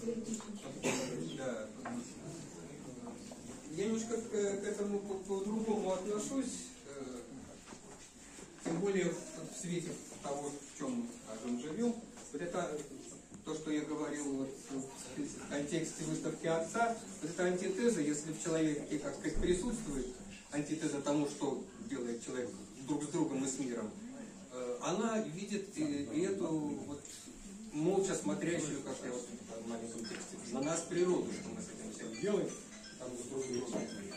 Да. Я немножко к этому по-другому отношусь, тем более в свете того, в чем, скажем, живем. Вот это то, что я говорил вот в контексте выставки отца, вот эта антитеза, если в человеке, как сказать, присутствует антитеза тому, что делает человек друг с другом и с миром, она видит и эту вот молча смотрящую, как я вот в маленьком тексте, на нас природу, что мы с этим всем делаем.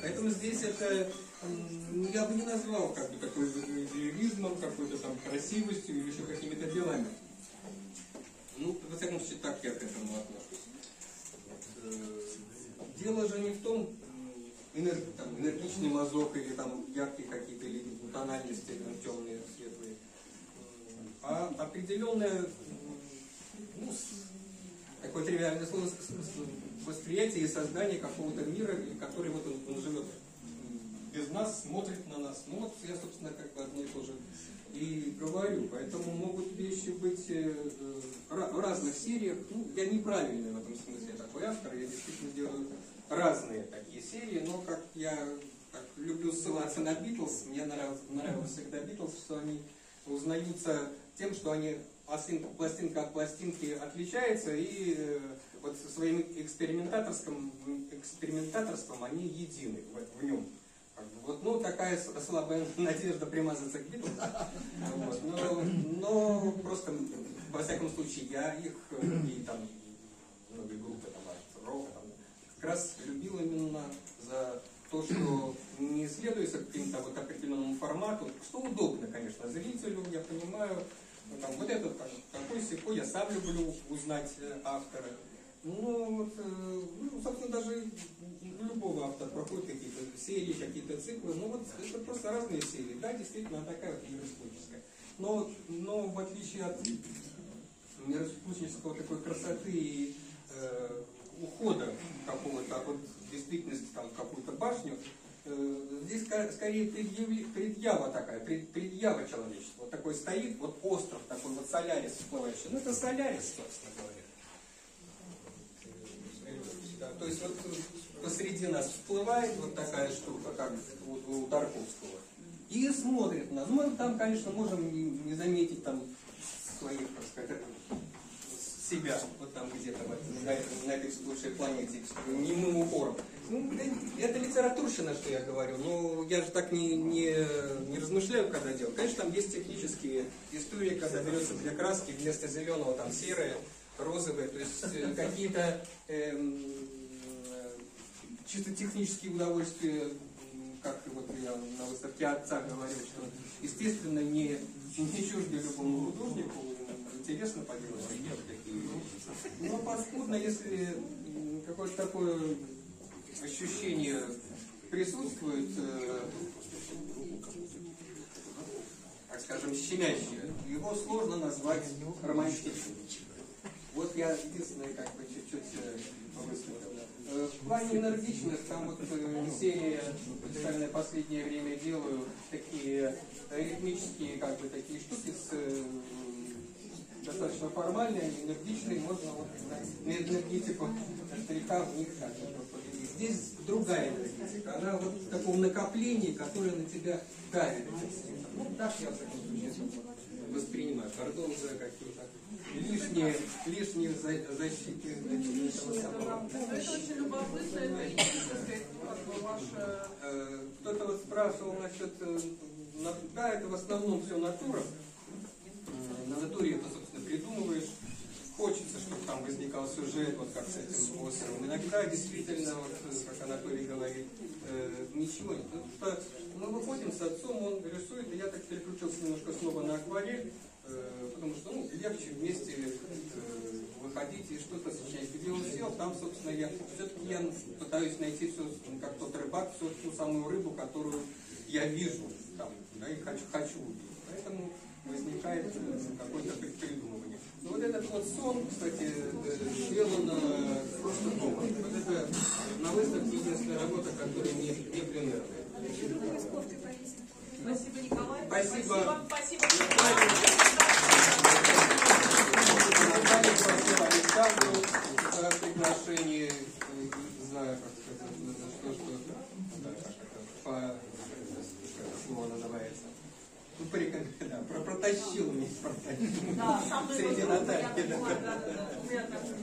Поэтому здесь это, я бы не назвал как бы такой идеализмом, какой-то там красивостью или еще какими-то делами. Ну, во всяком случае, так я к этому отношусь. Дело же не в том, энергичный мазок или там яркие какие-то или тональности, там, темные, светлые, а определенное, ну, такое тривиальное слово, восприятие и создание какого-то мира, который вот он живет без нас, смотрит на нас. Ну вот я, собственно, как бы одно и то же и говорю. Поэтому могут вещи быть в разных сериях. Ну, я неправильный в этом смысле такой автор, я действительно делаю разные такие серии, но как я люблю ссылаться на Битлз, мне нравилось всегда Битлз, что они узнаются тем, что они пластинка от пластинки отличается, и вот со своим экспериментаторством они едины в нем. Вот, ну, такая слабая надежда примазаться к Битлз. Вот, но просто, во всяком случае, я их и там многие группы там, от рока там, как раз любил именно за то, что не следуется каким-то вот определенному формату, что удобно, конечно, зрителю, я понимаю. Там, вот этот такой-сякой, я сам люблю узнать автора. Ну, вот, ну, собственно, даже любого автора проходят какие-то серии, какие-то циклы. Ну, вот это просто разные серии. Да, действительно, она такая вот мироскопическая. Но в отличие от мироскопического такой красоты и ухода какого-то от действительности там, в какую-то башню, здесь скорее предъява такая, предъява человечества. Вот такой стоит, вот остров, такой вот Солярис всплывающий. Ну, это Солярис, собственно говоря. Да, то есть вот посреди нас всплывает вот такая штука, как у Тарковского, и смотрит на нас. Мы там, конечно, можем не заметить там своих, так сказать, себя, вот там где-то на этой всплывшей планете, немым упором. Ну, это литературщина, что я говорю, но я же так не размышляю, когда делаю. Конечно, там есть технические истории, когда берется для краски вместо зеленого там серое, розовое, то есть какие-то чисто технические удовольствия, как вот я на выставке отца говорил, что естественно не чужды любому художнику, интересно поделать такие вещи. Но подспудно, если какое-то такое ощущение присутствует, так скажем, щемящее, его сложно назвать романтичным. Вот я единственное, как бы чуть-чуть высмотрел. В плане энергичных, там вот серия, специально последнее время делаю, такие ритмические, как бы, такие штуки достаточно формальные, энергичные, можно вот на энергетику штриха в них как бы поделить. Здесь другая энергетика, она вот в таком накоплении, которое на тебя давит. Ну, так я в таком случае воспринимаю. Пардон за какие-то лишние защиты. Это очень любопытно, это и, так сказать, ваша... Кто-то вот спрашивал насчет... Да, это в основном все натура. На натуре это, собственно, придумываешь. Хочется, чтобы там возникал сюжет, вот как с этим островом. Иногда действительно, вот, как Анатолий говорит, ничего нет. Потому что мы выходим с отцом, он рисует, и я так переключился немножко снова на акварель, потому что легче вместе выходить и что-то сочинять. Где он сел, там, собственно, я пытаюсь найти все, как тот рыбак, всю самую рыбу, которую я вижу там, да, и хочу увидеть. Поэтому возникает какое-то придумывание. Но вот этот вот сон, кстати, сделан просто дома. Вот это на выставке единственная работа, которая не пленэрная. Спасибо, Николай. Спасибо. Спасибо. Спасибо Александру. отношении, не знаю, как сказать, да, как это, как слово называется. Ну, да, протащил меня, протащил. Да, самый Среди Натальи. да. У меня так и